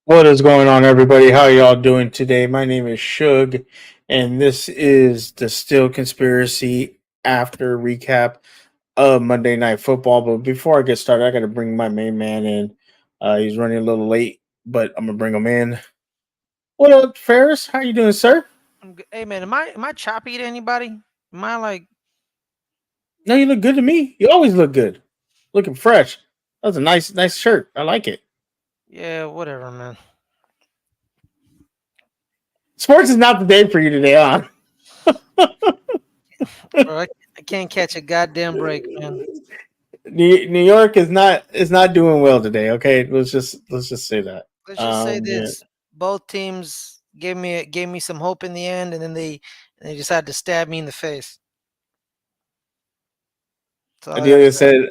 What is going on, everybody? How y'all doing today? My name is Suge, and this is the Still Conspiracy after recap of Monday Night Football. But before I get started, I got to bring my main man in. He's running a little late, but I'm gonna bring him in. What up, Ferris? How you doing, sir? Hey man, am I choppy to anybody? Am I like No, you look good to me. You always look good, looking fresh. That's a nice shirt. I like it. yeah, whatever, man. Sports is not the day for you today, huh? Bro, I can't catch a goddamn break, man. New York is not doing well today. Okay, let's just say that. Let's just say Yeah. this: both teams gave me some hope in the end, and then they decided to stab me in the face. That's all I gotta Adelia say. said,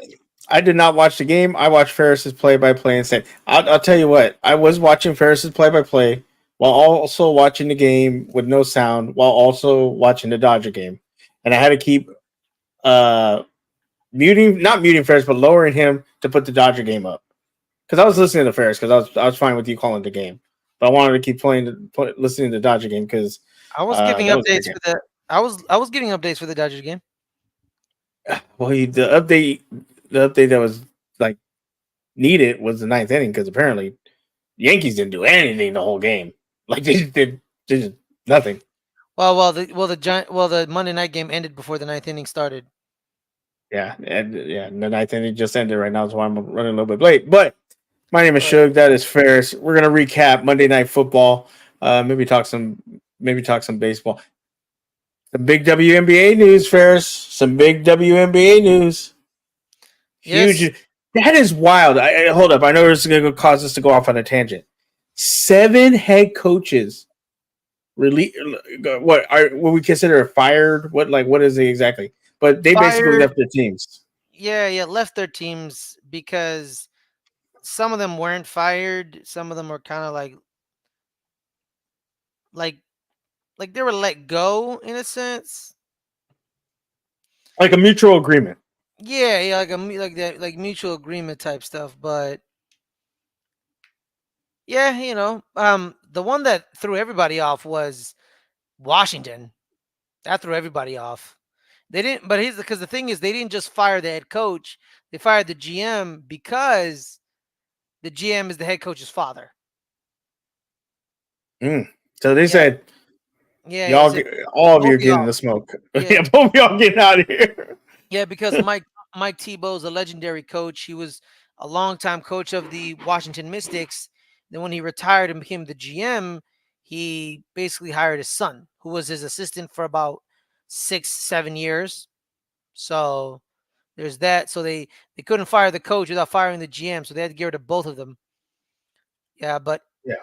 "I did not watch the game. I watched Ferris's play-by-play and said, I'll tell you what. I was watching Ferris's play-by-play while also watching the game with no sound, while also watching the Dodger game, and I had to keep uh not muting Ferris, but lowering him to put the Dodger game up because I was listening to Ferris because I was fine with you calling the game, but I wanted to keep listening to the Dodger game because I was giving that was a great updates game. for the. I was giving updates for the Dodgers game. Well, the update that was like needed was the ninth inning because apparently Yankees didn't do anything the whole game. Like they just nothing. The Monday night game ended before the ninth inning started. And the ninth inning just ended right now, so I'm running a little bit late. But my name is Right. Suge. That is Ferris. We're gonna recap Monday Night Football. Maybe talk some baseball. Some big WNBA news, Ferris. Some big WNBA news. Yes. Huge. That is wild. Hold up. I know this is going to cause us to go off on a tangent. Seven head coaches really what we consider fired. What is it exactly? But they basically Fired. left their teams. Yeah, left their teams because some of them weren't fired. Some of them were kind of like like they were let go in a sense. Like a mutual agreement. Yeah, like that, like mutual agreement type stuff. But yeah, the one that threw everybody off was Washington. That threw everybody off. They didn't, but here's because the thing is, they didn't just fire the head coach; they fired the GM because the GM is the head coach's father. Mm. So they Yeah, said, yeah, y'all it's get, all of you both are of getting y'all. the smoke. Yeah, Yeah, both of y'all getting out of here. yeah, because Mike Tebow's a legendary coach. He was a longtime coach of the Washington Mystics. Then when he retired and became the GM, he basically hired his son, who was his assistant for about 6, 7 years. So there's that. So they couldn't fire the coach without firing the GM. So they had to get rid of both of them. Yeah, but Yeah.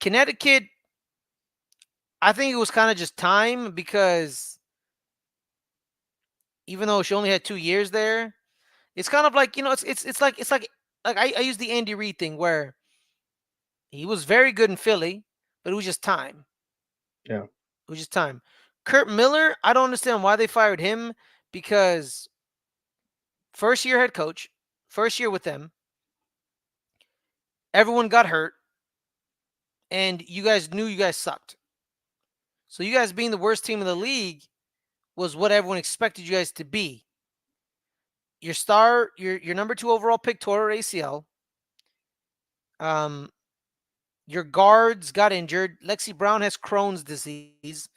Connecticut, I think it was kind of just time because even though she only had 2 years there, it's kind of like it's like I use the Andy Reid thing where he was very good in Philly, but it was just time. Yeah. It was just time. Kurt Miller, I don't understand why they fired him because first year head coach, first year with them, everyone got hurt, and you guys knew you guys sucked. So you guys being the worst team in the league was what everyone expected you guys to be. Your number two overall pick tore her ACL. Um, your guards got injured. Lexi Brown has Crohn's disease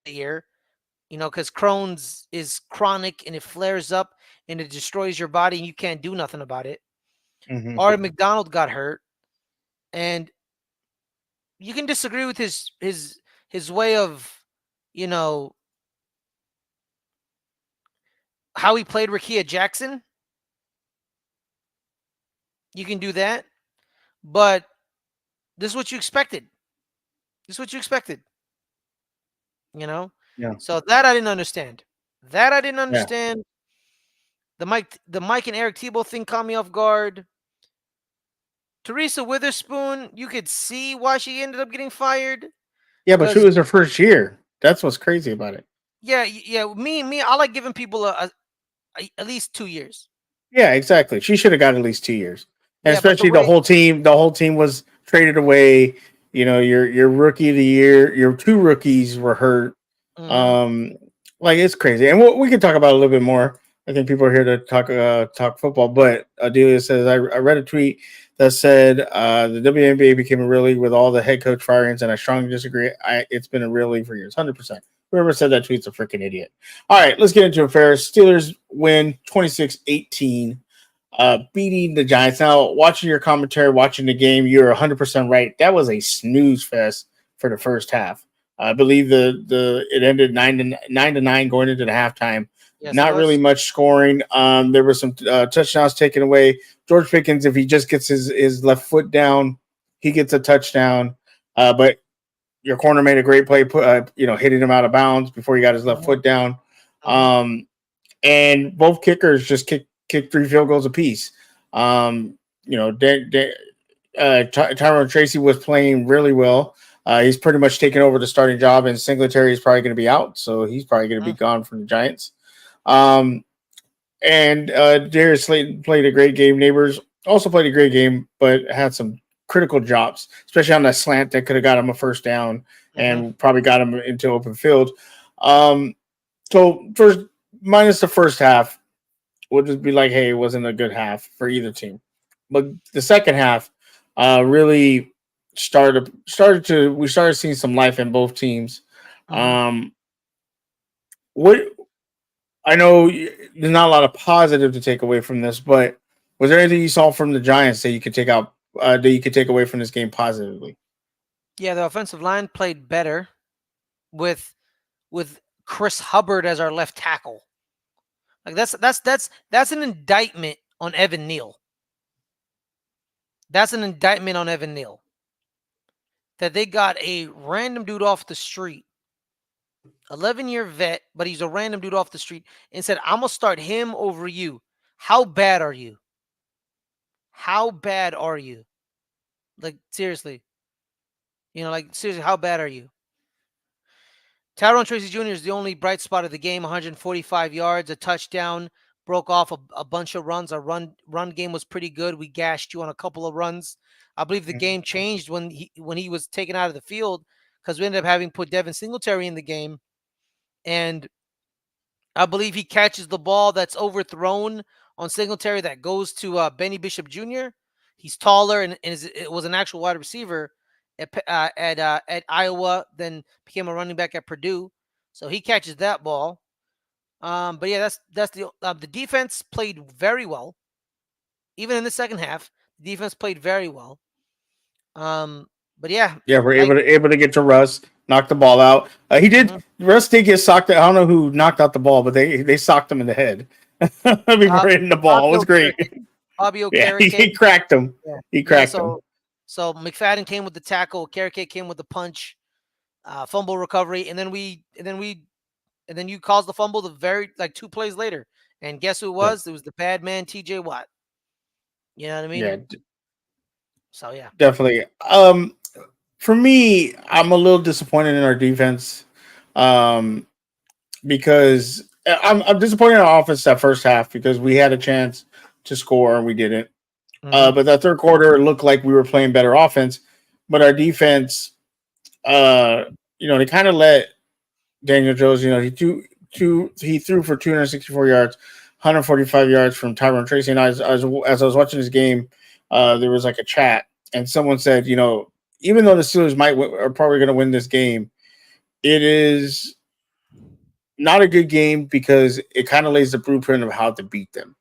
year, because Crohn's is chronic and it flares up and it destroys your body and you can't do nothing about it. Hmm. Art McDonald got hurt, and you can disagree with his way of, you know, how he played Rakia Jackson. You can do that, but this is what you expected. This is what you expected, you know. Yeah. So that I didn't understand. That I didn't Yeah. understand. The Mike and Eric Tebow thing caught me off guard. Teresa Witherspoon, you could see why she ended up getting fired. Yeah, but it Cause was her first year. That's what's crazy about it. yeah, me, I like giving people at least 2 years. Yeah, exactly. She should have got at least 2 years, and Yeah, but the especially the way, whole team. The whole team was traded away. Your rookie of the year, your two rookies were hurt. Hmm. Um, like it's crazy, and we can talk about it a little bit more. I think people are here to talk football. But Adelia says I read a tweet that said the WNBA became a real league with all the head coach firings, and I strongly disagree. It's been a real league for years, 100%. Whoever said that tweet's a freaking idiot. All right, let's get into affairs. Steelers win 26-18, beating the Giants. Now, watching your commentary, watching the game, you're 100% right. That was a snooze fest for the first half. I believe the it ended 9-9 going into the halftime. Yes, it Not really was. much scoring. There were some touchdowns taken away. George Pickens, if he just gets his left foot down, he gets a touchdown. But your corner made a great play, hitting him out of bounds before he got his left Hmm. foot down. Hmm. Um, and both kickers just kicked three field goals apiece. Tyrone Tracy was playing really well. He's pretty much taken over the starting job, and Singletary is probably going to be out, so he's probably going to be Hmm. gone from the Giants. Um, and Darius Slayton played a great game. Neighbors also played a great game, but had some critical drops, especially on that slant that could have got him a first down Hmm. and probably got him into open field. Um, so first, minus the first half, we'll just be like, hey, it wasn't a good half for either team. But the second half really we started seeing some life in both teams. Hmm. Um, what I know there's not a lot of positive to take away from this, but was there anything you saw from the Giants that you could take away from this game positively? Yeah, the offensive line played better with with Chris Hubbard as our left tackle. Like that's an indictment on Evan Neal. That's an indictment on Evan Neal. That they got a random dude off the street, 11-year vet, but he's a random dude off the street, and said, "I'm gonna start him over you." How bad are you? How bad are you? Like seriously, like seriously, how bad are you? Tyrone Tracy Jr. is the only bright spot of the game. 145 yards, a touchdown, broke off a bunch of runs. Our run game was pretty good. We gashed you on a couple of runs. I believe the game changed when he was taken out of the field because we ended up having put Devin Singletary in the game, and I believe he catches the ball that's overthrown on Singletary that goes to Benny Bishop Jr. He's taller and it was an actual wide receiver at Iowa, then became a running back at Purdue. So he catches that ball. But yeah, that's the defense played very well. Even in the second half, the defense played very well. Um, but yeah, Yeah, we're like able to get to Russ, knock the ball out. He did. mhm. Russ did get socked. I don't know who knocked out the ball, but they socked him in the head before Bob, hitting the ball. It Bobby was great. Okereke, Bobby Yeah, Okereke. he cracked him. Yeah, He yeah. cracked him. So McFadden came with the tackle. Okereke came with the punch, fumble recovery, and then you caused the fumble the very like 2 plays later. And guess who it Yeah, was? It was the bad man T.J. Watt. You know what I mean? yeah, So yeah. definitely. For me, I'm a little disappointed in our defense. Um, because I'm disappointed in our offense that first half because we had a chance to score and we didn't. Hmm. But that third quarter it looked like we were playing better offense, but our defense, uh, they kind of let Daniel Jones. He threw for 264 yards, 145 yards from Tyrone Tracy. And as I was watching this game, there was like a chat, and someone said, even though the Steelers are probably going to win this game, it is not a good game because it kind of lays the blueprint of how to beat them.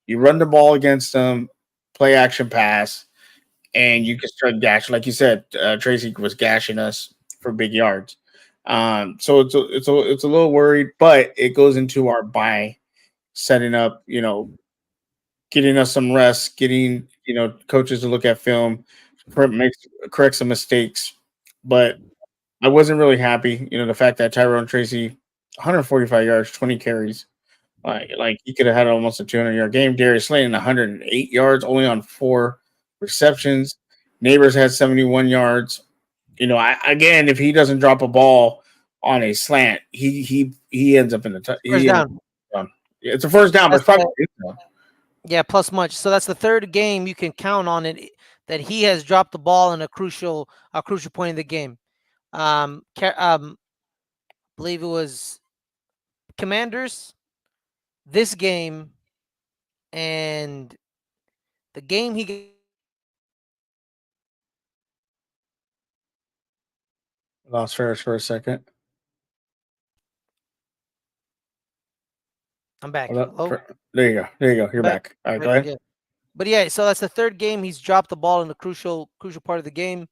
You run the ball against them, play action pass, and you can start gashing. Like you said, Tracy was gashing us for big yards. So it's a little worried, but it goes into our bye setting up. Getting us some rest, getting coaches to look at film, correct some mistakes. But I wasn't really happy. The fact that Tyrone Tracy, 145 yards, 20 carries. Like he could have had almost a 200-yard game. Darius Slayton 108 yards, only on 4 receptions. Neighbors had 71 yards. Again, if he doesn't drop a ball on a slant, he ends up in the First he ends down. up. It's a first down, but That's it's probably yeah, plus much. So that's the third game you can count on it that he has dropped the ball in a crucial point in the game. Believe it was Commanders this game and the game he got Lost Ferris for a second. I'm back. Hold up. Hello, There you go. There you go. I'm You're back. back. All right, go Very ahead. good. But yeah, so that's the third game he's dropped the ball in the crucial part of the game.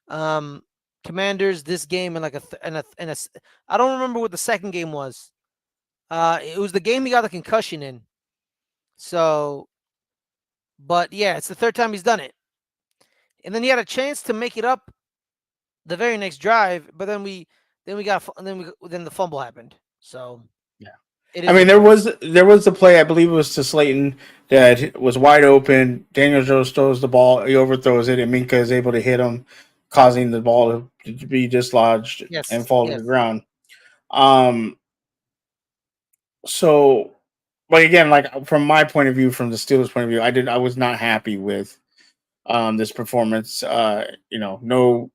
Um, Commanders this game and like I don't remember what the second game was. It was the game he got the concussion in. So, but yeah, it's the third time he's done it, and then he had a chance to make it up the very next drive, but then the fumble happened. So Yeah. it I is mean, what it is. there was the play. I believe it was to Slayton that was wide open. Daniel Jones throws the ball. He overthrows it, and Minka is able to hit him, causing the ball to be dislodged and Yes, fall to the yes. ground. Um. So, but again, like from my point of view, from the Steelers' point of view, I was not happy with this performance. No,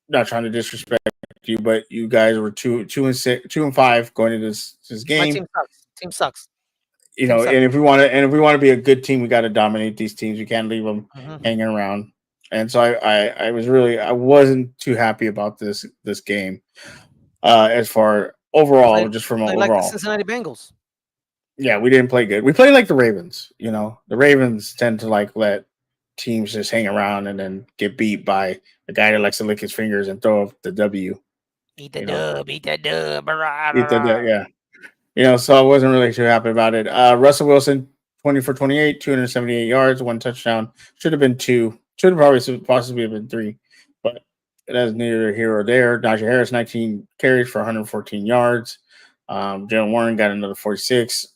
not trying to disrespect you, but you guys were 2-6, 2-5 going into this My game. team sucks. Team sucks. You Team know, sucks. and if we want to be a good team, we got to dominate these teams. We can't leave them Mm-hmm. hanging around. And so I wasn't too happy about this game. As far overall, just from Played like the overall, Cincinnati Bengals. yeah, we didn't play good. We played like the Ravens. You know, the Ravens tend to like let teams just hang around and then get beat by a guy that likes to lick his fingers and throw up the W. Eat the You know, dub, eat that dub. Rah, he rah, did that, rah. yeah. So I wasn't really too happy about it. Russell Wilson, 20 for 28, 278 yards, one touchdown. Should have been two. Should have probably possibly have been three, but that's neither here or there. Najee Harris, 19 carries for 114 yards. Jalen Warren got another 46.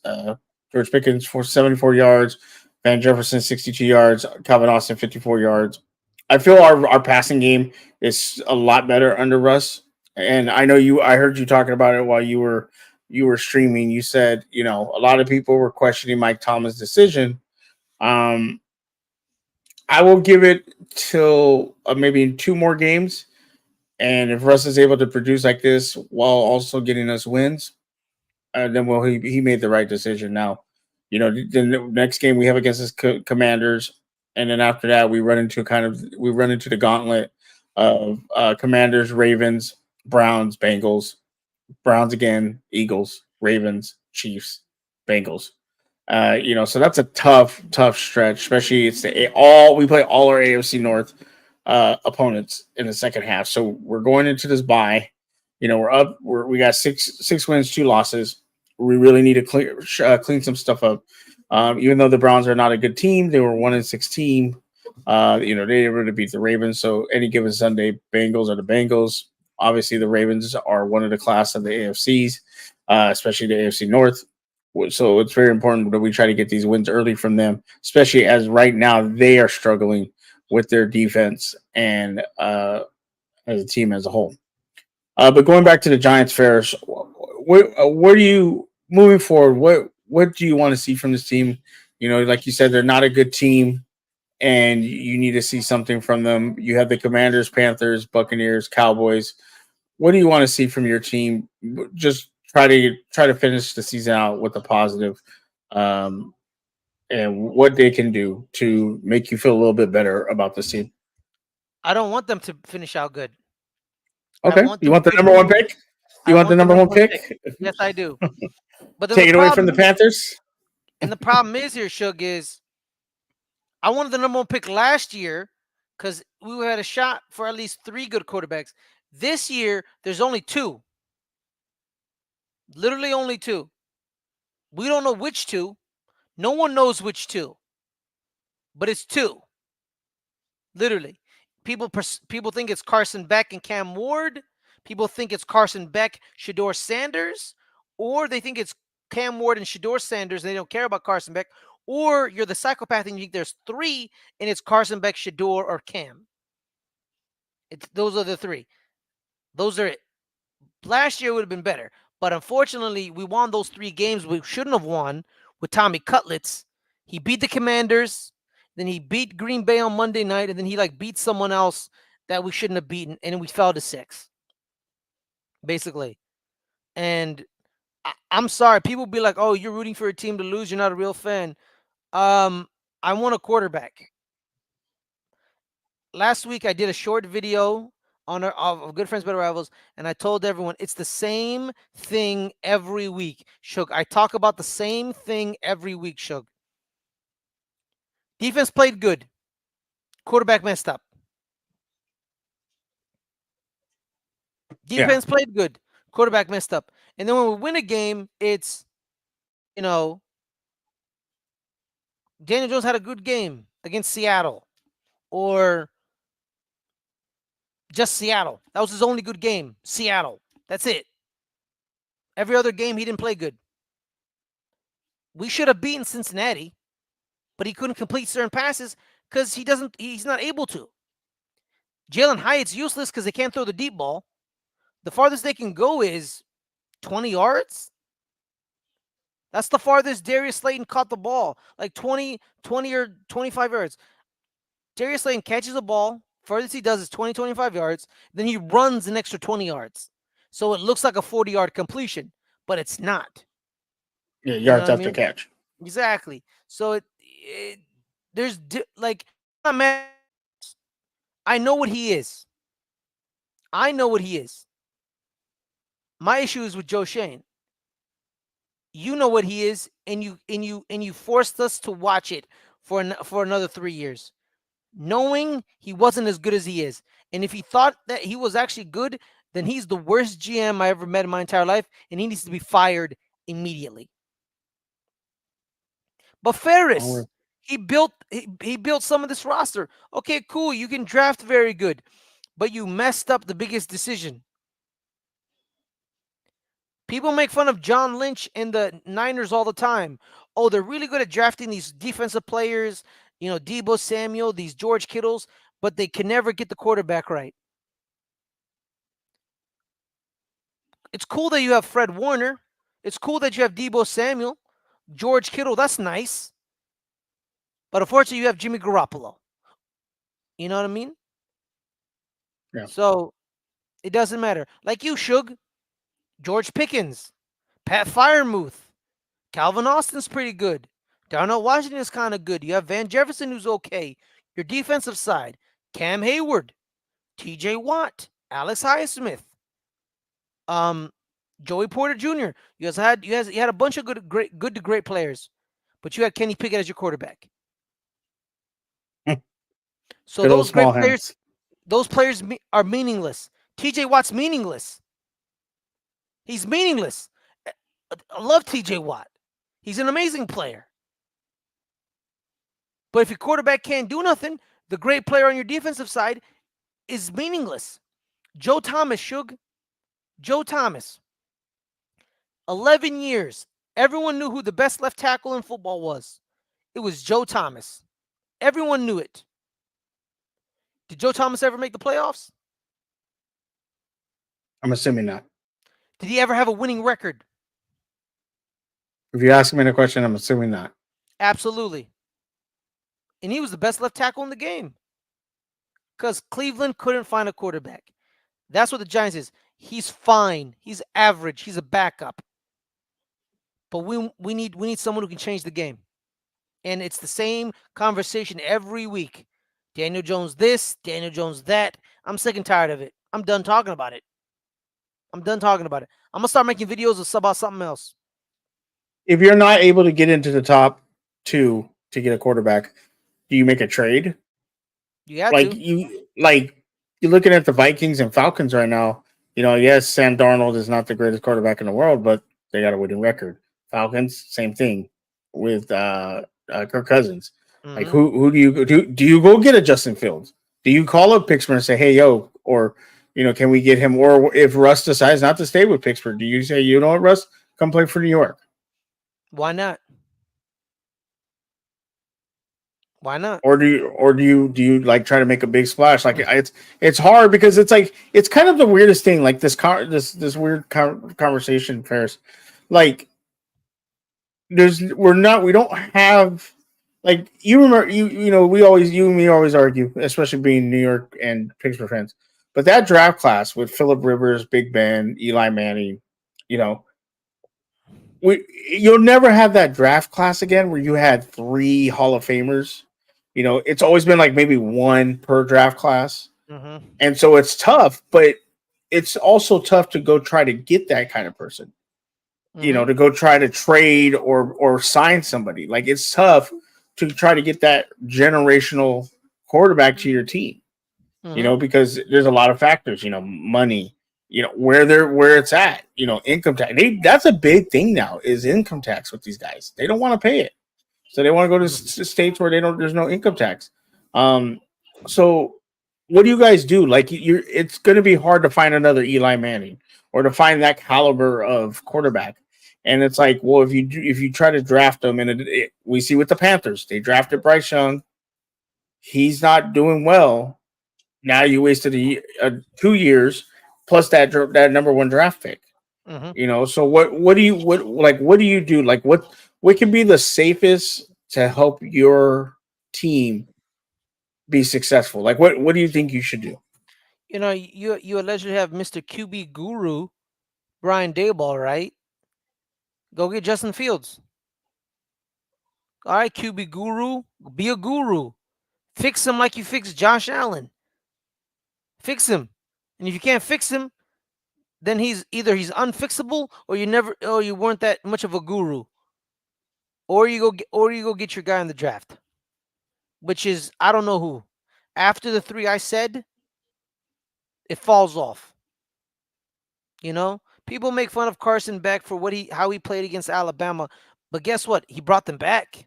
George Pickens for 74 yards. Van Jefferson, 62 yards. Calvin Austin, 54 yards. I feel our passing game is a lot better under Russ. And I heard you talking about it while you were streaming. You said, a lot of people were questioning Mike Thomas' decision. Um, I will give it till maybe two more games. And if Russ is able to produce like this while also getting us wins, then well, he made the right decision. Now, the next game we have against his Commanders, and then after that we run into the gauntlet of Commanders, Ravens, Browns, Bengals, Browns again, Eagles, Ravens, Chiefs, Bengals. So that's a tough stretch, especially it's all we play all our AFC North opponents in the second half. So we're going into this bye. We're up. We got six wins, two losses. We really need to clean some stuff up. Even though the Browns are not a good team, they were 1-6 team. They were to beat the Ravens. So any given Sunday, Bengals are the Bengals. Obviously, the Ravens are one of the class of the AFCs, especially the AFC North. So it's very important that we try to get these wins early from them, especially as right now they are struggling with their defense and as a team as a whole. But going back to the Giants, Ferris, what do you moving forward? What do you want to see from this team? Like you said, they're not a good team, and you need to see something from them. You have the Commanders, Panthers, Buccaneers, Cowboys. What do you want to see from your team? Just try to finish the season out with a positive, um, and what they can do to make you feel a little bit better about this team. I don't want them to finish out good. I Okay, want you them want the to number one lose. pick? You I want the want the number number one one pick? pick. Yes, I do. But then Take it away from the Panthers. the problem is here, Shug, is I wanted the number one pick last year because we had a shot for at least three good quarterbacks. This year, there's only two. Literally only two. We don't know which two. No one knows which two, but it's two. Literally, people think it's Carson Beck and Cam Ward. People think it's Carson Beck, Shador Sanders, or they think it's Cam Ward and Shador Sanders. And they don't care about Carson Beck, or you're the psychopath and you think there's three, and it's Carson Beck, Shador, or Cam. Those are the three. Those are it. Last year would have been better, but unfortunately, we won those three games we shouldn't have won with Tommy Cutlets. He beat the Commanders. Then he beat Green Bay on Monday night, and then he like beat someone else that we shouldn't have beaten, and then we fell to 6, basically. And I'm sorry, people be like, "Oh, you're rooting for a team to lose. You're not a real fan." Um, I want a quarterback. Last week I did a short video on our of Good Friends Better Rivals, and I told everyone it's the same thing every week. Shug, I talk about the same thing every week. Shug, defense played good, quarterback messed up. Yeah. Defense played good, quarterback messed up. And then when we win a game, it's you know Daniel Jones had a good game against Seattle, or just Seattle. That was his only good game. Seattle. That's it. Every other game he didn't play good. We should have beaten Cincinnati, but he couldn't complete certain passes because he's not able to. Jalen Hyatt's useless because they can't throw the deep ball. The farthest they can go is 20 yards. That's the farthest Darius Slayton caught the ball, like 20 or 25 yards. Darius Slayton catches a ball, furthest he does is 20, 25 yards. Then he runs an extra 20 yards. So it looks like a 40-yard completion, but it's not. Yeah, You know yards what I after mean? catch. Exactly. So there's like, I know what he is. I know what he is. My issue is with Joe Shane. You know what he is, and you forced us to watch it for another 3 years, knowing he wasn't as good as he is. And if he thought that he was actually good, then he's the worst GM I ever met in my entire life, and he needs to be fired immediately. But Ferris, he built some of this roster. Okay, cool. You can draft very good, but you messed up the biggest decision. People make fun of John Lynch and the Niners all the time. Oh, they're really good at drafting these defensive players, Debo Samuel, these George Kittles, but they can never get the quarterback right. It's cool that you have Fred Warner. It's cool that you have Debo Samuel, George Kittle. That's nice. But unfortunately, you have Jimmy Garoppolo. You know what I mean? Yeah. So it doesn't matter. Like you, Suge, George Pickens, Pat Firemouth, Calvin Austin's pretty good. Darnell Washington is kind of good. You have Van Jefferson, who's okay. Your defensive side, Cam Hayward, T.J. Watt, Alex Highsmith, Joey Porter Jr. You had a bunch of good to great players, but you had Kenny Pickett as your quarterback. So Good old those great small players, hands. those players are meaningless. T.J. Watt's meaningless. He's meaningless. I love T.J. Watt. He's an amazing player. But if your quarterback can't do nothing, the great player on your defensive side is meaningless. Joe Thomas, Suge. Joe Thomas. 11 years. Everyone knew who the best left tackle in football was. It was Joe Thomas. Everyone knew it. Did Joe Thomas ever make the playoffs? I'm assuming not. Did he ever have a winning record? If you ask me the question, I'm assuming not. Absolutely. And he was the best left tackle in the game because Cleveland couldn't find a quarterback. That's what the Giants is. He's fine. He's average. He's a backup. But we need someone who can change the game. And it's the same conversation every week. Daniel Jones this, Daniel Jones that. I'm sick and tired of it. I'm done talking about it. I'm going to start making videos about something else. If you're not able to get into the top 2 to get a quarterback, do you make a trade? You have Like to. you're looking at the Vikings and Falcons right now. Yes, Sam Darnold is not the greatest quarterback in the world, but they got a winning record. Falcons, same thing with Kirk Cousins. Like Mm-hmm. who do you do you go get a Justin Fields? Do you call up Pittsburgh and say, hey yo, or can we get him? Or if Russ decides not to stay with Pittsburgh, do you say, you know what, Russ, come play for New York? Why not? Why not? Or do you like try to make a big splash? Like it's hard because it's like it's kind of the weirdest thing. Like this weird conversation, Ferris. Like we don't have like you remember you know we always you and me always argue, especially being New York and Pittsburgh fans. But that draft class with Philip Rivers, Big Ben, Eli Manning, you know, you'll never have that draft class again where you had three Hall of Famers. You know, it's always been like maybe one per draft class, Mm-hmm. and so it's tough. But it's also tough to go try to get that kind of person. You know, Mm-hmm. to go try to trade or sign somebody. Like it's tough to try to get that generational quarterback to your team. You Mm-hmm. know, because there's a lot of factors. You know, money. You know where it's at. You know, income tax. That's a big thing now. Is income tax with these guys? They don't want to pay it, so they want to go to states where they don't. There's no income tax. Um, so what do you guys do? Like you're, it's going to be hard to find another Eli Manning or to find that caliber of quarterback. And it's like, well, if you try to draft them, and we see with the Panthers, they drafted Bryce Young. He's not doing well. Now you wasted 2 years plus that number one draft pick. Mm-hmm. You know, so what do you do? Like what can be the safest to help your team be successful? Like what do you think you should do? You know, you allegedly have Mr. QB guru Brian Dayball, right? Go get Justin Fields. All right, QB guru, be a guru. Fix him like you fixed Josh Allen. Fix him. And if you can't fix him, then he's unfixable, or you weren't that much of a guru, or you go get your guy in the draft, which is I don't know who. After the three I said, it falls off. You know, people make fun of Carson Beck for how he played against Alabama, but guess what? He brought them back.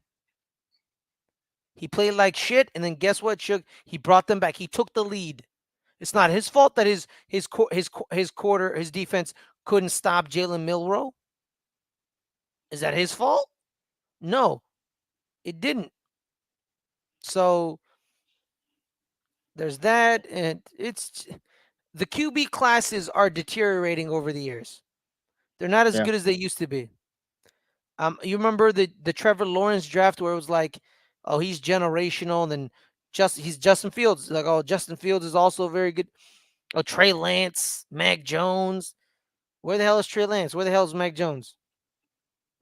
He played like shit, and then guess what? He brought them back. He took the lead. It's not his fault that his defense couldn't stop Jalen Milroe. Is that his fault? No, it didn't. So there's that, and it's the QB classes are deteriorating over the years. They're not as Yeah, good as they used to be. You remember the Trevor Lawrence draft where it was like, oh, he's generational, and then he's Justin Fields. Like, oh, Justin Fields is also very good. Oh, Trey Lance, Mac Jones. Where the hell is Trey Lance? Where the hell is Mac Jones?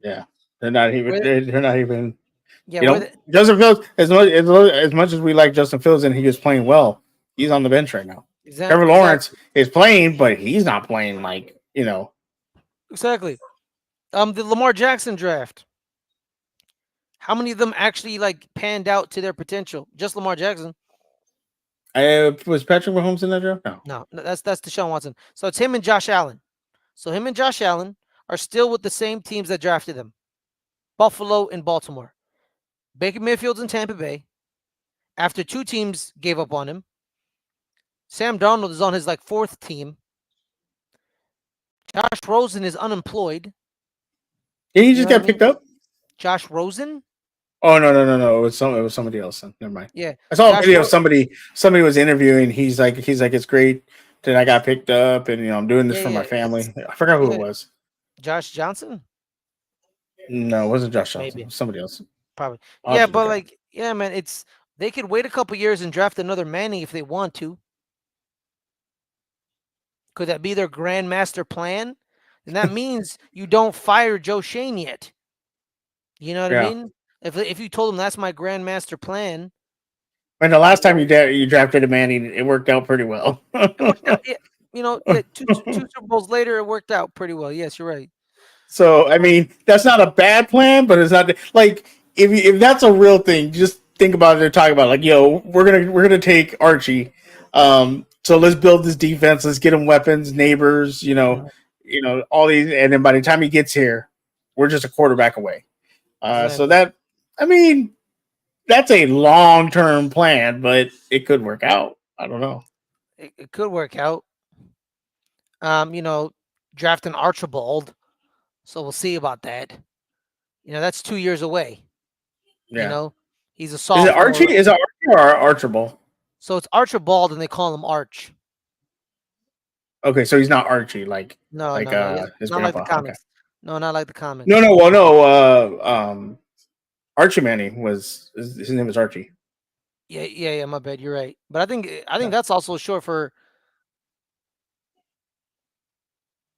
yeah. They're not even. Where? They're not even. Yeah, You where know, the Justin Fields. As much as we like Justin Fields and he was playing well, he's on the bench right now. Trevor Lawrence exactly, is playing, but he's not playing like you know. exactly. The Lamar Jackson draft. How many of them actually like panned out to their potential? Just Lamar Jackson. Was Patrick Mahomes in that draft? No. No, that's Deshaun Watson. So it's him and Josh Allen. So him and Josh Allen are still with the same teams that drafted them: Buffalo and Baltimore. Baker Mayfield's in Tampa Bay. After two teams gave up on him, Sam Darnold is on his like fourth team. Josh Rosen is unemployed. Yeah, he You just know what I got picked mean? up. Josh Rosen. Oh no! It was somebody else. Then. Never mind. Yeah, I saw a Josh. video of somebody was interviewing. He's like it's great that I got picked up, and I'm doing this Yeah, for yeah. my It's family. I forgot who it yeah. was. Josh Johnson. No, it wasn't Josh Johnson. It Maybe. was somebody else. Probably. I'll have Yeah, to look but it up. like, yeah, man, it's they could wait a couple years and draft another Manning if they want to. Could that be their grand master plan? And that means you don't fire Joe Shane yet. You know what I Yeah. mean? If you told him that's my grand master plan, And the you last time know, you drafted a Manning, it worked out pretty well. it worked out. Yeah, yeah, two Super Bowls later, it worked out pretty well. Yes, you're right. So I mean, that's not a bad plan, but it's not like if that's a real thing, just think about it. They're talking about like, yo, we're gonna take Archie. So let's build this defense. Let's get him weapons, neighbors. Mhm. All these, and then by the time he gets here, we're just a quarterback away. So Exactly. that I mean, that's a long term plan, but it could work out. I don't know. It could work out. You know, drafting Archibald. So we'll see about that. You know, that's 2 years away. You Yeah. know, he's a Is it Archie? sophomore. Is it Archie or Archibald? So it's Archibald, and they call him Arch. Okay, so he's not Archie No, like no, no. Yeah, his not like the grandpa. Okay. comics. No, not like the No, comics. no, well, no. Archie Manning was his name was Archie. Yeah. My bad. You're right. But I think that's also short for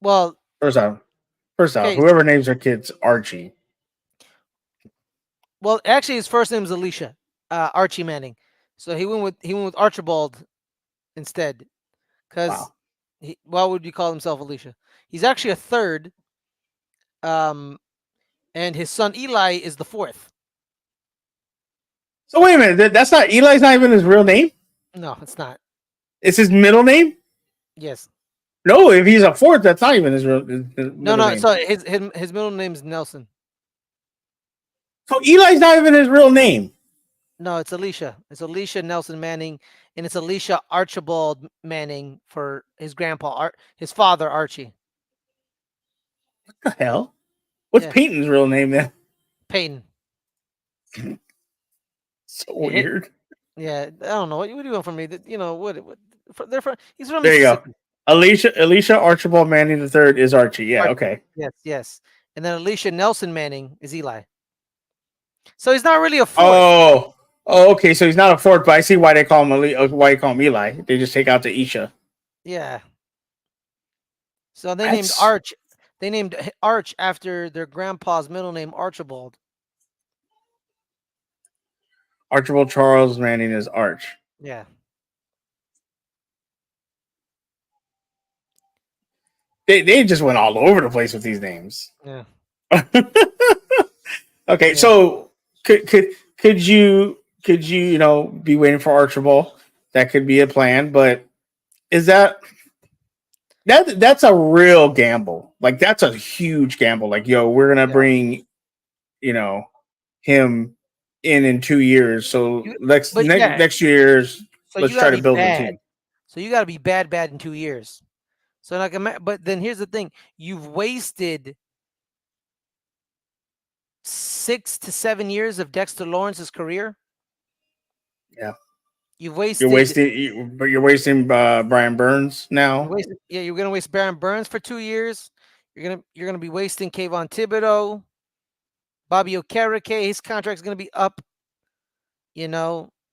well. First off, first off, Okay. whoever names their kids Archie. Well, actually, his first name is Alicia, Archie Manning. So he went with Archibald instead, because Wow. why would you call himself Alicia? He's actually a third, um, and his son Eli is the fourth. So wait a minute. That's not Eli's. Not even his real name. No, it's not. It's his middle name. Yes. No, if he's a fourth, that's not even his No, middle no. name. So his middle name is Nelson. So Eli's not even his real name. No, it's Alicia. It's Alicia Nelson Manning, and it's Alicia Archibald Manning for his grandpa, his father Archie. What the hell? What's Yeah, Peyton's real name then? Peyton. So Yeah, weird. yeah. I don't know what do you want from me. What they're from. He's from There you go. Mississippi. Alicia Archibald Manning the third is Archie. Yeah, Archie. okay. Yes, yes. And then Alicia Nelson Manning is Eli. So he's not really a fourth. Oh, okay. So he's not a fourth, but I see why they call him why they call him Eli. They just take out the Isha. Yeah. So they named That's Arch. They named Arch after their grandpa's middle name, Archibald. Archibald Charles Manning is Arch. Yeah. They just went all over the place with these names. Yeah. Okay, Yeah. so could you be waiting for Archibald? That could be a plan, but is that's a real gamble. Like that's a huge gamble. Like, yo, we're gonna Yeah. bring you know him in 2 years. So You, next but next yeah. next years, So let's you got try to to be build the bad. team. So you got to be bad in 2 years. So like, but then here's the thing: you've wasted 6 to 7 years of Dexter Lawrence's career. Yeah, You've you're wasted. wasting, but you're wasting Brian Burns You now. wasted. Yeah, you're gonna waste Baron Burns for 2 years. You're gonna be wasting Kayvon Thibodeau, Bobby Okereke. His contract's gonna be up.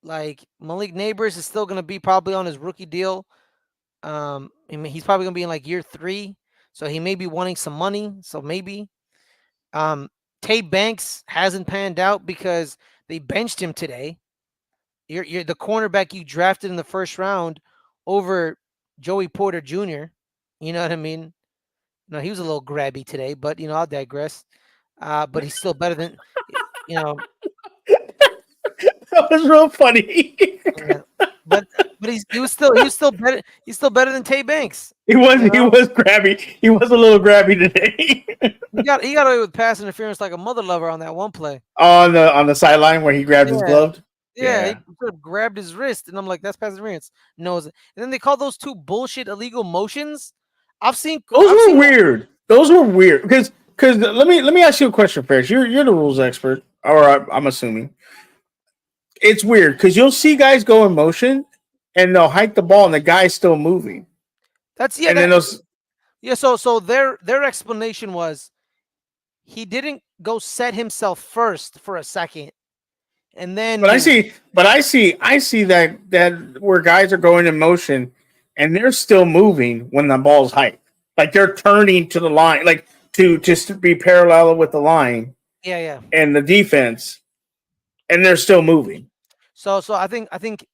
Like Malik Neighbors is still gonna be probably on his rookie deal. I mean, he's probably gonna be in like year 3, so he may be wanting some money. So maybe. Um, Tay Banks hasn't panned out because they benched him today. You're the cornerback you drafted in the first round over Joey Porter Jr. You know what I mean? No, he was a little grabby today, but I'll digress. But he's still better than you know. That was real funny. Yeah. But he was still better. He's still better than Tay Banks. he You know, was grabby. He was a little grabby today. he got away with pass interference like a mother lover on that one play. On the sideline where he grabbed his Yeah, glove. yeah, he Yeah, could have grabbed his wrist, and I'm like, that's pass interference. No, and then they call those two bullshit illegal motions. I've seen, those I've were seen. weird. Those were weird because let me ask you a question, Ferris. You're the rules expert, or I'm assuming it's weird because you'll see guys go in motion and they'll hike the ball and the guy's still moving, That's yeah, and then that those. yeah. So their explanation was he didn't go set himself first for a second, and then But I his see, I see that where guys are going in motion and they're still moving when the ball's hiked, like they're turning to the line, like to just be parallel with the line yeah. and the defense, and they're still moving. So I think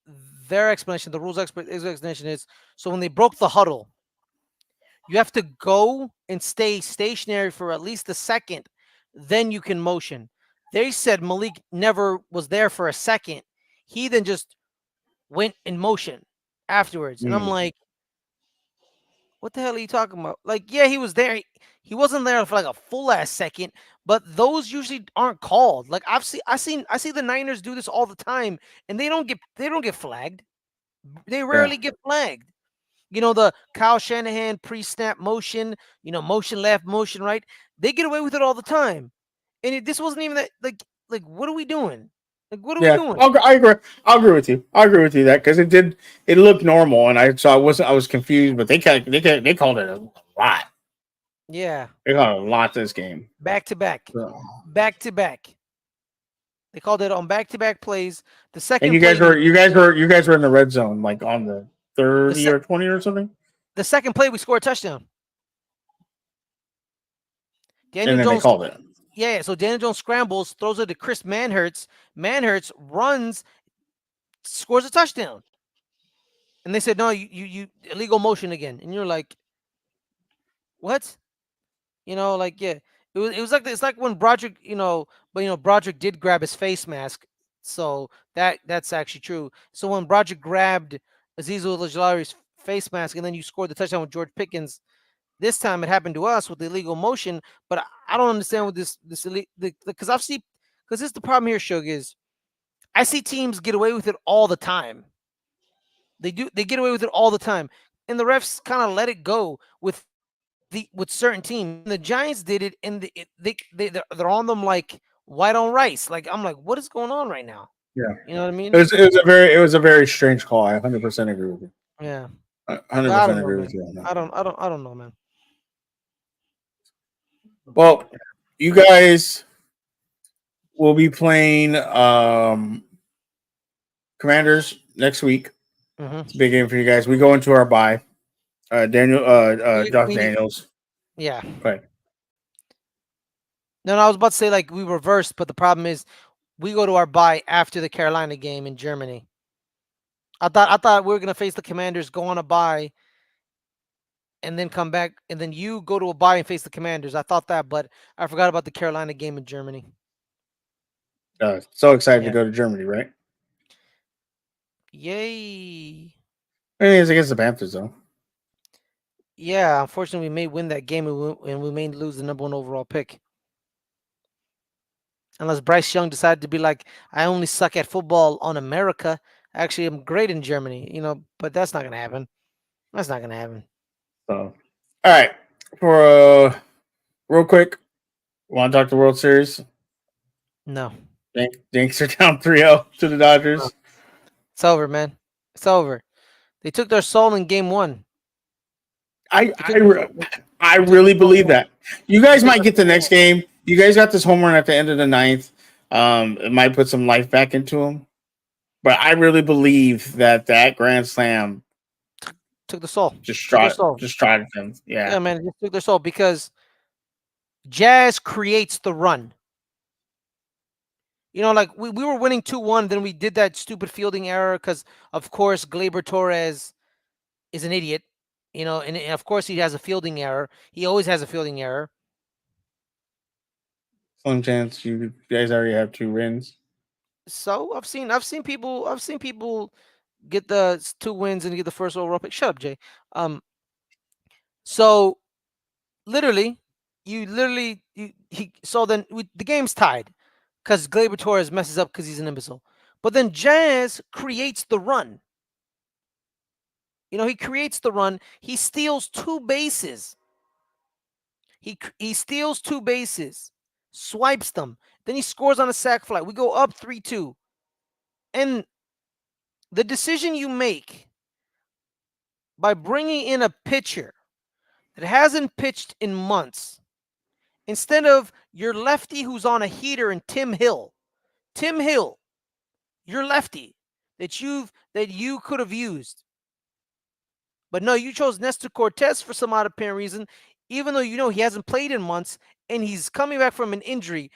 their explanation, the rules explanation is so when they broke the huddle, you have to go and stay stationary for at least a second, then you can motion. They said Malik never was there for a second. He then just went in motion afterwards. And I'm Hmm. like, what the hell are you talking about? Like, yeah, he was there. He wasn't there for like a full ass second, but those usually aren't called. Like I see the Niners do this all the time, and they don't get flagged. They Yeah, rarely get flagged. The Kyle Shanahan pre-snap motion, motion left, motion right. They get away with it all the time. And this wasn't even that like what are we doing? Like what are we yeah. doing? I agree. I agree with you. I agree with you that because it looked normal, and I was confused, but they called it a lot. Yeah, They called it a lot this game. back to back. So, Back to back. They called it on back-to-back plays. The And second play, you guys were in the red zone, like on the the 30 se- or 20 or something, the second play, we scored a touchdown. and Daniel then they Jones, called it. yeah. So Daniel Jones scrambles, throws it to Chris Manhertz. Manhertz runs, scores a touchdown. And they said, no, you illegal motion again. And you're like, what? Like, yeah. It was like it's like when Broderick, but Broderick did grab his face mask, so that's actually true. So when Broderick grabbed Azeez Ojulari's face mask, and then you scored the touchdown with George Pickens, this time it happened to us with illegal motion. But I don't understand what this because I've seen because this is the problem here, Suge, is I see teams get away with it all the time. They get away with it all the time, and the refs kind of let it go with certain teams. The Giants did it, and they're on them like white on rice. Like I'm like, what is going on right now? Yeah, You know what I mean? it was a very strange call. I 100% agree with you. Yeah, Hundred but I percent don't know, agree with man. you on that. I don't know, man. Well, you guys will be playing Commanders next week. It's a Mm-hmm. big game for you guys. We go into our bye. Josh We Daniels. yeah. Right. No, I was about to say like we reversed, but the problem is we go to our bye after the Carolina game in Germany. I thought we were gonna face the Commanders, go on a bye, and then come back, and then you go to a bye and face the Commanders. I thought that, but I forgot about the Carolina game in Germany. So excited to Yeah. go to Germany, right? Yay. I mean, it's against the Panthers, though. Yeah, unfortunately, we may win that game and we may lose the number one overall pick. Unless Bryce Young decided to be like, I only suck at football on America. Actually, I'm great in Germany, but that's not going to happen. That's not going to happen. So, all right. For real quick, want to talk the World Series? No. Yanks are down 3-0 to the No. Dodgers. It's over, man. It's over. They took their soul in game one. I They took their I, soul. I They took their really soul in believe game one. that. You They guys took might their get the soul in next game. You guys got this home run at the end of the ninth. It might put some life back into them. But I really believe that grand slam took the soul. Took their soul. just tried them. Yeah. Yeah, man. It just took their soul because Jazz creates the run. Like we were winning 2-1, then we did that stupid fielding error because, of course, Gleyber Torres is an idiot. And of course he has a fielding error. He always has a fielding error. Slim chance you guys already have 2 wins. So I've seen people get the 2 wins and get the first overall pick. Shut up, Jay. So literally, so then the game's tied because Gleyber Torres messes up because he's an imbecile. But then Jazz creates the run. He creates the run. He steals 2 bases. He steals 2 bases, swipes them. Then he scores on a sac fly. We go up 3-2. And the decision you make by bringing in a pitcher that hasn't pitched in months, instead of your lefty who's on a heater and Tim Hill, your lefty that you could have used. But no, you chose Nestor Cortez for some odd apparent reason, even though he hasn't played in months and he's coming back from an injury,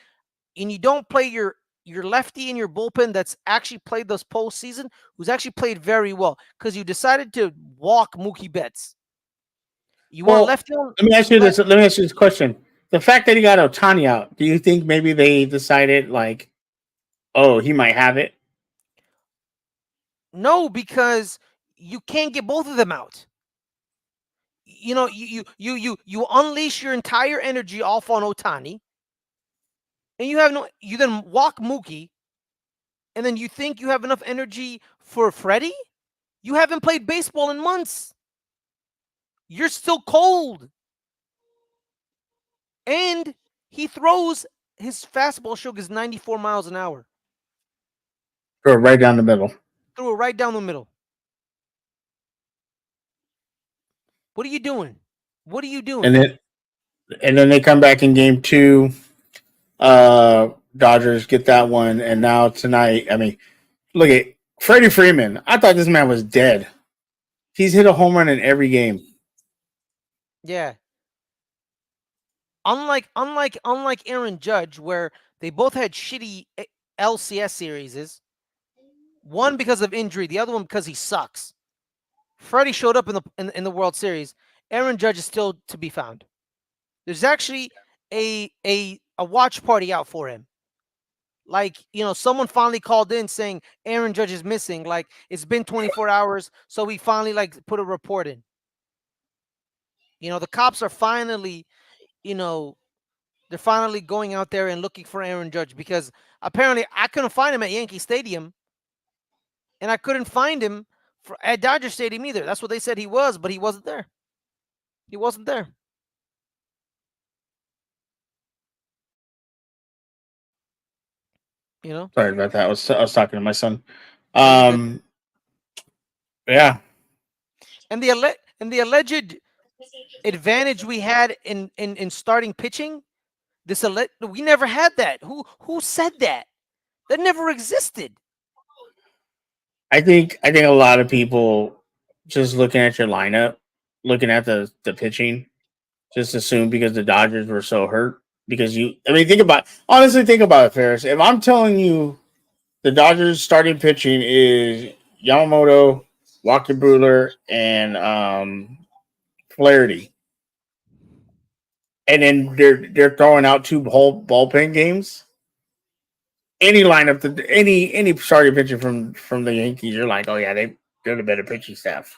and you don't play your lefty in your bullpen that's actually played this postseason, who's actually played very well, because you decided to walk Mookie Betts. You want Well, lefty on let me ask you let this. Let me ask you this question: the fact that he got Otani out, do you think maybe they decided like, oh, he might have it? No, because you can't get both of them out. You unleash your entire energy off on Otani, and you then walk Mookie, and then you think you have enough energy for Freddie? You haven't played baseball in months. You're still cold. And he throws his fastball Suge is 94 miles an hour. Or right down the middle. Threw it right down the middle. What are you doing? What are you And doing? then and then they come back in game 2. Dodgers get that one, and now tonight, I mean, look at Freddie Freeman. I thought this man was dead. He's hit a home run in every game. Yeah. Unlike Aaron Judge, where they both had shitty LCS series. One because of injury, the other one because he sucks. Freddie showed up in the World Series. Aaron Judge is still to be found. There's actually a watch party out for him. Like, someone finally called in saying Aaron Judge is missing. Like, it's been 24 hours, so we finally put a report in. The cops are finally, you know, they're finally going out there and looking for Aaron Judge, because apparently I couldn't find him at Yankee Stadium, and I couldn't find him at Dodger Stadium either. That's what they said he was, but he wasn't there. He wasn't there. You know? Sorry about that. I was talking to my son. No, you're good. Um, yeah, And the alleged advantage we had in starting pitching, we never had that. Who said that? That never existed. I think a lot of people just looking at your lineup, looking at the pitching, just assume because the Dodgers were so hurt. Because I mean, think about it, Ferris. If I'm telling you the Dodgers starting pitching is Yamamoto, Walker Buehler, and Flaherty, and then they're throwing out two whole bullpen games. Any lineup, any starting pitcher from the Yankees, you're like, oh yeah, they're the better pitching staff.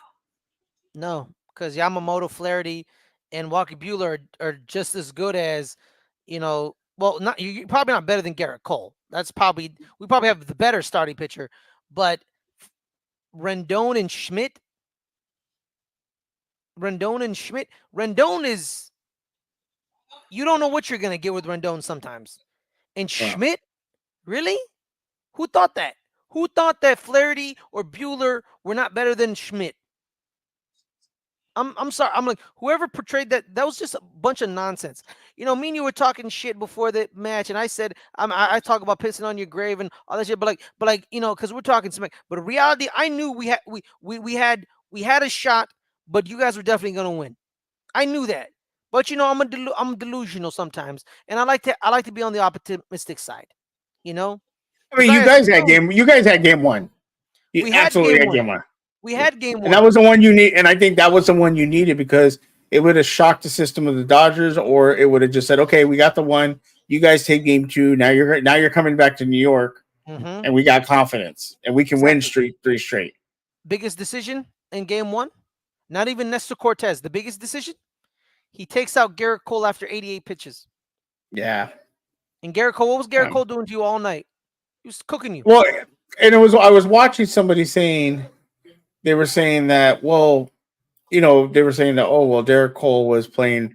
No, because Yamamoto, Flaherty, and Walker Buehler are just as good as, well, not you're probably not better than Garrett Cole. We probably have the better starting pitcher, but Rendon and Schmidt, Rendon is, you don't know what you're gonna get with Rendon sometimes, and Yeah. Schmidt, really? Who thought that? Who thought that Flaherty or Bueller were not better than Schmidt? I'm sorry. I'm like, whoever portrayed that was just a bunch of nonsense. Me and you were talking shit before the match, and I said I talk about pissing on your grave and all that shit, but because we're talking smack. But in reality, I knew we had a shot, but you guys were definitely gonna win. I knew that. But I'm delusional sometimes, and I like to be on the optimistic side. I mean, Because I assume you guys had game one. You we had absolutely game had one. game one. We had game And that one. was the one you need. And I think that was the one you needed because it would have shocked the system of the Dodgers, or it would have just said, "Okay, we got the one. You guys take game two. Now you're coming back to New York, Mm-hmm. and we got confidence, and we can win Exactly. three straight." Biggest decision in game one? Not even Nestor Cortez. The biggest decision? He takes out Garrett Cole after 88 pitches. Yeah. And Garrett Cole, what was Garrett Cole doing to you all night? He was cooking you. Well, and I was watching somebody saying they were saying that they were saying that Derek Cole was playing,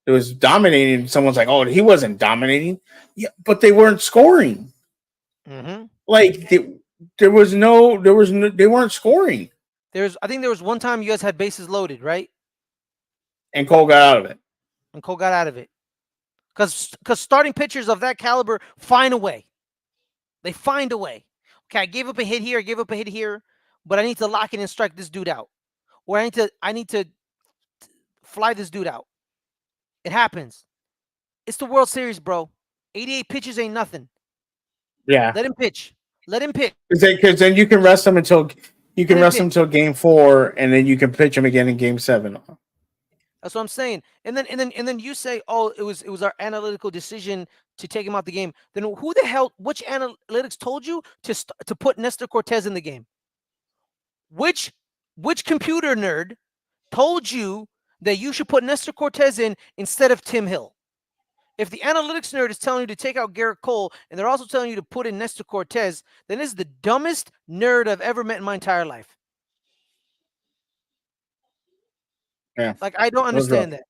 it was dominating. Someone's like, oh, he wasn't dominating, yeah, but they weren't scoring. Mm-hmm. Like they weren't scoring, I think there was one time you guys had bases loaded, right? and Cole got out of it. And Cole got out of it. Because starting pitchers of that caliber find a way. They find a way. Okay, I gave up a hit here, I gave up a hit here, but I need to lock in and strike this dude out. Or I need to fly this dude out. It happens. It's the World Series, bro. 88 pitches ain't nothing. Yeah, Let him pitch. Let him pitch. because then you can rest them until Let him pitch. game four, and then you can pitch them again in game seven. That's what I'm saying. And then you say, oh, it was our analytical decision to take him out the game. Then which analytics told you to put Nestor Cortez in the game? Which computer nerd told you that you should put Nestor Cortez in instead of Tim Hill? If the analytics nerd is telling you to take out Garrett Cole and they're also telling you to put in Nestor Cortez, then this is the dumbest nerd I've ever met in my entire life. Yeah, Like, I don't it was rough. understand that.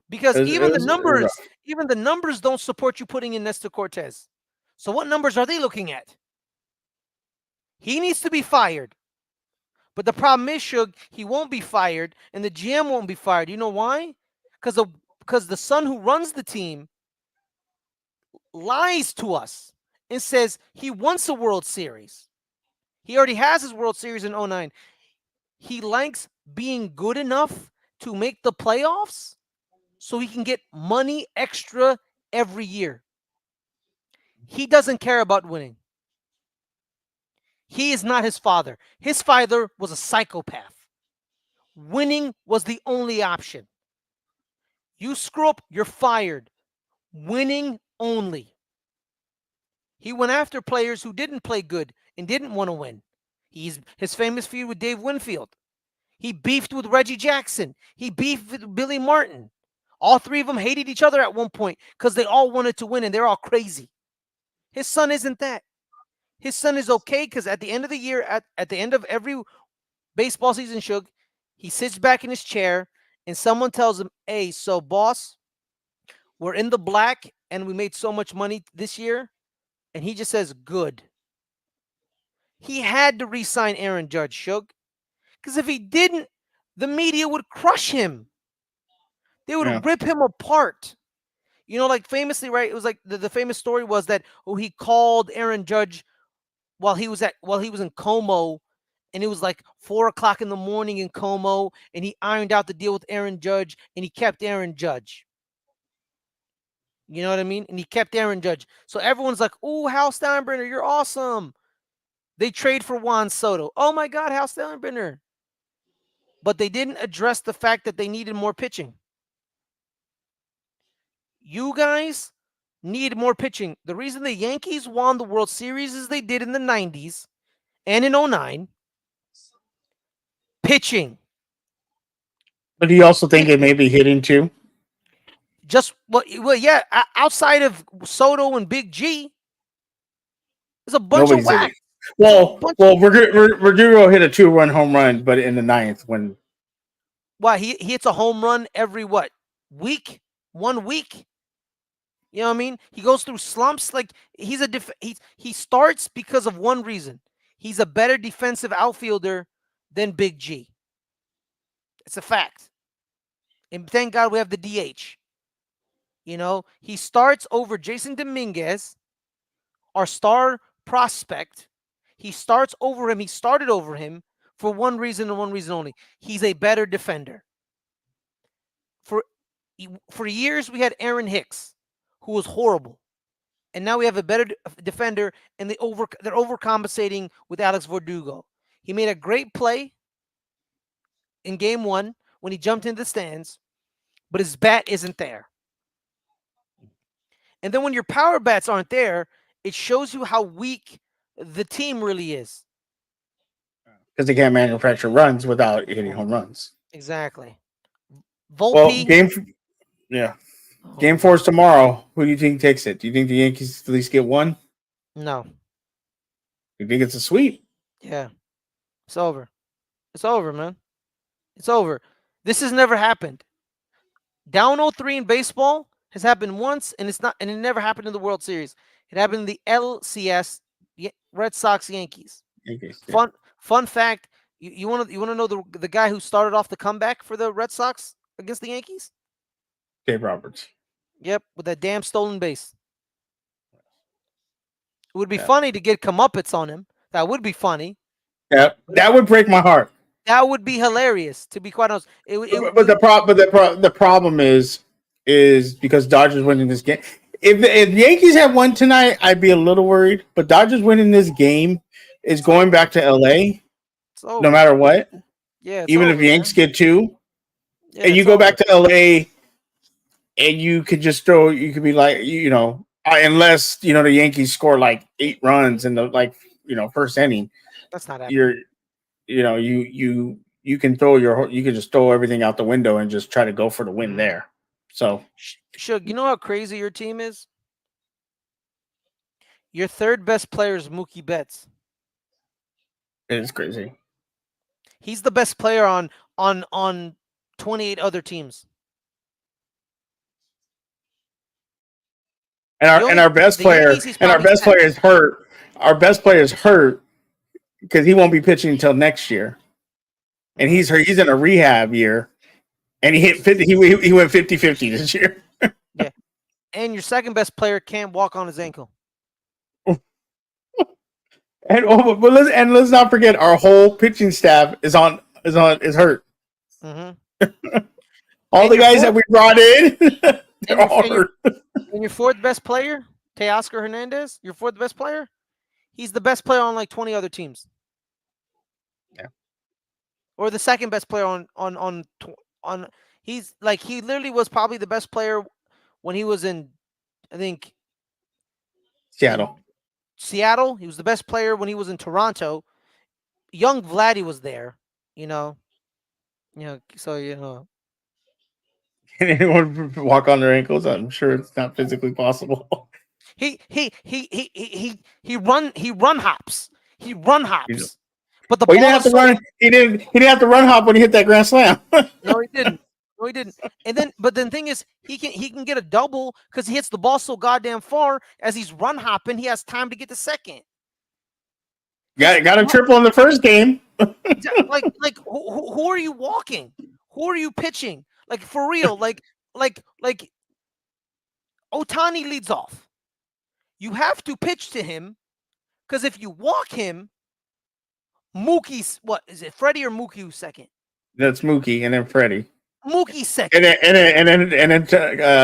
Because It was rough. even the numbers don't support you putting in Nestor Cortez. So what numbers are they looking at? He needs to be fired. But the problem is, Suge, he won't be fired, and the GM won't be fired. You know why? Because the son who runs the team lies to us and says he wants a World Series. He already has his World Series in '09. He likes being good enough to make the playoffs so he can get money extra every year. He doesn't care about winning. He is not his father. His father was a psychopath. Winning was the only option. You screw up, you're fired. Winning only. He went after players who didn't play good and didn't want to win. His famous feud with Dave Winfield. He beefed with Reggie Jackson. He beefed with Billy Martin. All three of them hated each other at one point because they all wanted to win and they're all crazy. His son isn't that. His son is okay because at the end of the year, at the end of every baseball season, Suge, he sits back in his chair and someone tells him, hey, so boss, we're in the black and we made so much money this year. And he just says, good. He had to re-sign Aaron Judge, Suge. Because if he didn't, the media would crush him. They Yeah. would rip him apart. You know, like famously, right? It was like the famous story was that he called Aaron Judge while he was in Como, and it was like 4 o'clock in the morning in Como, and he ironed out the deal with Aaron Judge, and he kept Aaron Judge. You know what I mean? And he kept Aaron Judge. So everyone's like, "Ooh, Hal Steinbrenner, you're awesome." They trade for Juan Soto. Oh my God, Hal Steinbrenner. But they didn't address the fact that they needed more pitching. You guys need more pitching. The reason the Yankees won the World Series as they did in the 90s and in '09, pitching. But do you also think it may Pitching. be hitting too? Just well, yeah. Outside of Soto and Big G, there's a bunch of Nobody's hitting. whack. There's a Well, bunch. Verdugo hit a 2-run home run, but in the ninth when Why he hits a home run every what week? 1 week. You know what I mean? He goes through slumps. Like he's he starts because of one reason. He's a better defensive outfielder than Big G. It's a fact. And thank God we have the DH. You know, he starts over Jason Dominguez, our star prospect. He starts over him. He started over him for one reason and one reason only. He's a better defender. For years we had Aaron Hicks, who was horrible. And now we have a better defender, and they're overcompensating with Alex Verdugo. He made a great play in game 1 when he jumped into the stands, but his bat isn't there. And then when your power bats aren't there, it shows you how weak the team really is. because they can't manufacture runs without hitting home runs. Exactly. Well, Volpe. yeah, Oh game my. 4 is tomorrow. Who do you think takes it? Do you think the Yankees at least get one? No. You think it's a sweep? Yeah. It's over. It's over, man. It's over. This has never happened. Down 0-3 in baseball has happened once, and it never happened in the World Series. It happened in the LCS, Red Sox Yankees. Yankees, yeah. Fun fact: you want to know the guy who started off the comeback for the Red Sox against the Yankees? Dave Roberts. Yep, with that damn stolen base. It would be Yeah. funny to get comeuppance on him. That would be funny. Yeah, that would break my heart. That would be hilarious. To be quite honest, But the problem is because Dodgers winning this game. If Yankees had won tonight, I'd be a little worried. But Dodgers winning this game is going back to LA, no matter what. Yeah, even if Yanks get two, yeah, and you go back to LA, and you could just throw. You could be like, unless the Yankees score like 8 runs in the first inning, that's not happening. you're you can you can just throw everything out the window and just try to go for the win there. So, Suge, you know how crazy your team is? Your third best player is Mookie Betts. it is crazy. He's the best player on 28 other teams. And our best player is hurt. Our best player is hurt because he won't be pitching until next year, and he's hurt. He's in a rehab year, and he hit 50. He went 50-50 this year. Yeah, And your second best player can't walk on his ankle. And let's not forget our whole pitching staff is hurt. Hmm. All And the your guys fourth that we brought in, and they're all your hurt. and your fourth best player, Teoscar Hernandez, your fourth best player, he's the best player on like 20 other teams, Yeah. or the second best player on. He's like he literally was probably the best player when he was in, I think, in Seattle. Seattle. He was the best player when he was in Toronto. Young Vladdy was there, you know. So Can anyone walk on their ankles? I'm sure it's not physically possible. he run hops. He run You know. hops. But the Well, he didn't ball have is to so run. He didn't have to run hop when he hit that grand slam. no, he didn't. No, he didn't. And then, but the thing is, he can get a double because he hits the ball so goddamn far. As he's run hopping, he has time to get the second. Because got a triple in the first game. who are you walking? Who are you pitching? Like for real? Like Otani leads off. You have to pitch to him because if you walk him, Mookie's what is it? Freddie or Mookie who's second? That's Mookie and then Freddie. Mookie's And second. then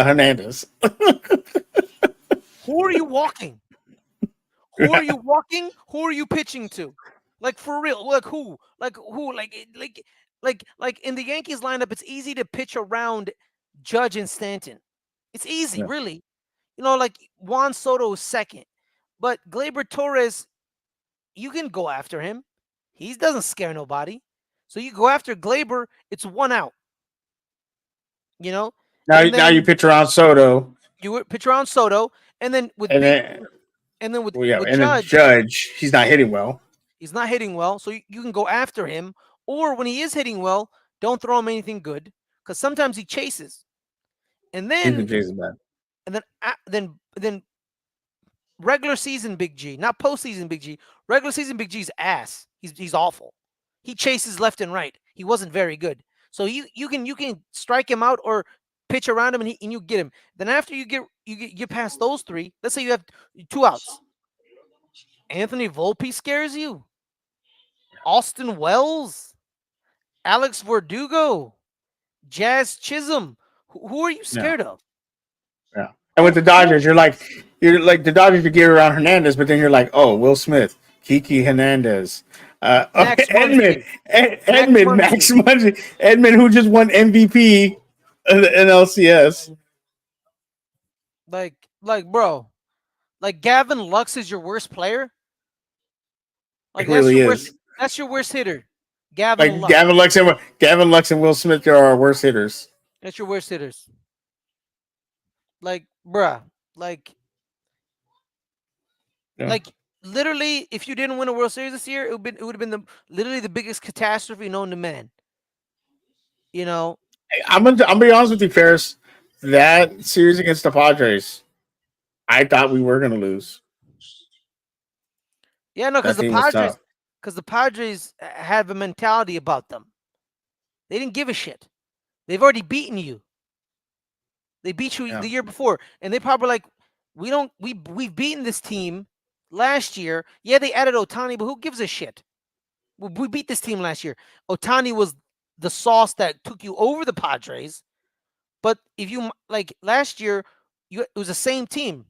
Hernandez. Who are you walking? Who are you walking? Who are you pitching to? Like for real? Like who? Like who? Like in the Yankees lineup, it's easy to pitch around Judge and Stanton. It's easy, Yeah. really. Like Juan Soto is second, but Gleyber Torres, you can go after him. He doesn't scare nobody. So you go after Gleyber, it's one out. You know, and Now you then pitch around Soto, you pitch around Soto, and then with and big, then and then with well, yeah, with and then Judge, Judge. He's not hitting well. he's not hitting well, so you can go after him. Or when he is hitting well, don't throw him anything good because sometimes he chases. And He's been then chasing bad. then regular season Big G, not postseason Big G. Regular season Big G's ass. He's awful. He chases left and right. He wasn't very good. So you can strike him out or pitch around him and you get him. Then after you get past those three, let's say you have two outs. Anthony Volpe scares you. Austin Wells, Alex Verdugo, Jazz Chisholm. Who are you Yeah, scared of? yeah. And with the Dodgers, you're like the Dodgers to get around Hernandez, but then you're like, oh, Will Smith, Kiki Hernandez, Max Edmund, Muncy. Max Max Muncy. Muncy, Edmund, who just won MVP in the NLCS. Bro, like Gavin Lux is your worst player. Like It really is. that's your worst hitter. Gavin Like Lux. Gavin Lux and Will Smith are our worst hitters. That's your worst hitters. Like, bruh. Like Yeah. like literally, if you didn't win a World Series this year, it would have been literally the biggest catastrophe known to man. You know, I'm be honest with you, Ferris. That series against the Padres, I thought we were gonna lose. yeah, no, That team was tough. because the Padres have a mentality about them. They didn't give a shit. They've already beaten you. They beat you Yeah. the year before, and they probably like, we've beaten this team last year. Yeah, they added Otani, but who gives a shit? We beat this team last year. Otani was the sauce that took you over the Padres. But if you like last year, it was the same team.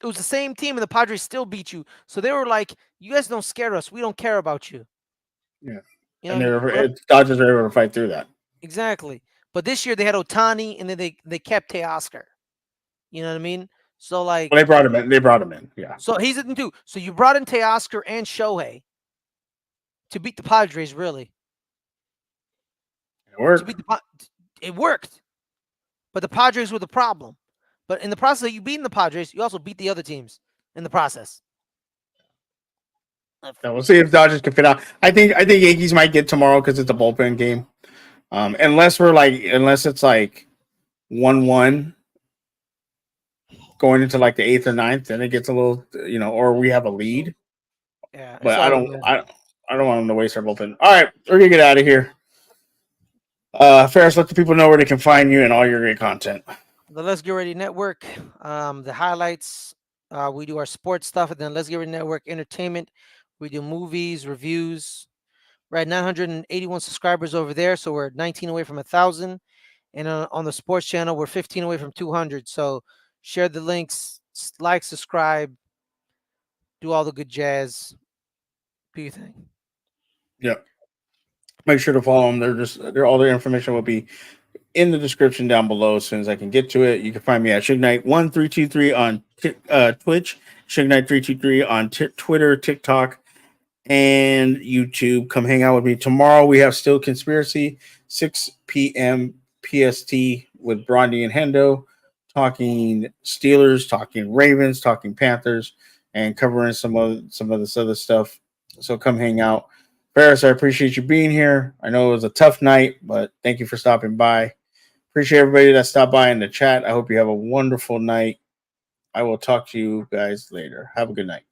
It was the same team, and the Padres still beat you. So they were like, "You guys don't scare us. We don't care about you." Yeah. You know And what I mean? Dodgers were able to fight through that. Exactly. But this year they had Otani, and then they kept Teoscar. You know what I mean? So like, Well, they brought him in. They brought him in. Yeah. so he's in two. So you brought in Teoscar and Shohei to beat the Padres. Really, It to worked. beat it worked. But the Padres were the problem. But in the process of you beating the Padres, you also beat the other teams in the process. So we'll see if Dodgers can fit out. I think Yankees might get tomorrow because it's a bullpen game. Unless it's like 1-1 going into like the eighth or ninth, then it gets a little, or we have a lead. Yeah, But all right, man. I don't want them to waste our bullpen. All right, we're gonna get out of here. Ferris, let the people know where they can find you and all your great content. the Let's Get Ready Network, the highlights. We do our sports stuff, and then Let's Get Ready Network Entertainment. We do movies, reviews. We're at 981 subscribers over there, so we're 19 away from 1,000. And on the sports channel, we're 15 away from 200. So share the links, like, subscribe, do all the good jazz. Do your thing. Yeah. Make sure to follow them. They're all their information will be in the description down below as soon as I can get to it. You can find me at Suge Knight 1323 on Twitch, Suge Knight 323 on Twitter, TikTok, and YouTube. Come hang out with me tomorrow. We have Still Conspiracy, 6 p.m. PST with Brondi and Hendo, talking Steelers, talking Ravens, talking Panthers, and covering some of this other stuff. So come hang out. Ferris, I appreciate you being here. I know it was a tough night, but thank you for stopping by. Appreciate everybody that stopped by in the chat. I hope you have a wonderful night. I will talk to you guys later. Have a good night.